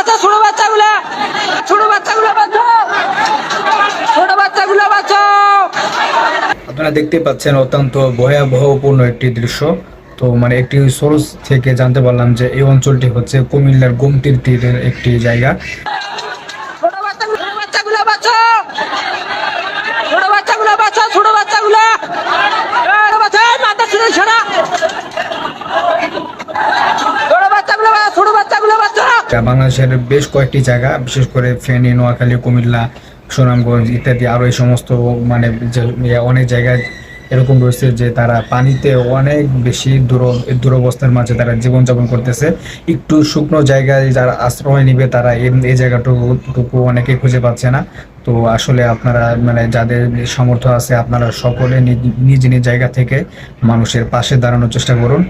বাচ্চা, ছোট বাচ্চাগুলা, ছোট বাচ্চাগুলা বাঁচাও, ছোট বাচ্চাগুলা বাঁচাও। আপনারা দেখতে পাচ্ছেন অত্যন্ত ভয়াবহপূর্ণ একটি দৃশ্য। তো মানে একটি সোর্স থেকে জানতে পারলাম যে এই অঞ্চলটি হচ্ছে কুমিল্লার গোমতীর তীরের একটি জায়গা। ছোট বাচ্চাগুলা বাঁচাও, ছোট বাচ্চাগুলা বাঁচাও, ছোট বাচ্চাগুলা বাঁচাও, মাথা ছিল সারা, ছোট বাচ্চাগুলা বাঁচাও, ছোট বাচ্চাগুলা বাঁচাও। বাংলাদেশের বেশ কয়েকটি জায়গা, বিশেষ করে ফেনী, নোয়াখালী, কুমিল্লা, সুনামগঞ্জ ইত্যাদি আরও এই সমস্ত মানে অনেক জায়গায় এরকম রয়েছে যে তারা পানিতে অনেক বেশি দুরবস্থার মাঝে তারা জীবনযাপন করতেছে। একটু শুকনো জায়গায় যারা আশ্রয় নিবে তারা এই জায়গাটুকু অনেকে খুঁজে পাচ্ছে না। তো আসলে আপনারা মানে যাদের সামর্থ্য আছে আপনারা সকলে নিজ নিজ জায়গা থেকে মানুষের পাশে দাঁড়ানোর চেষ্টা করুন।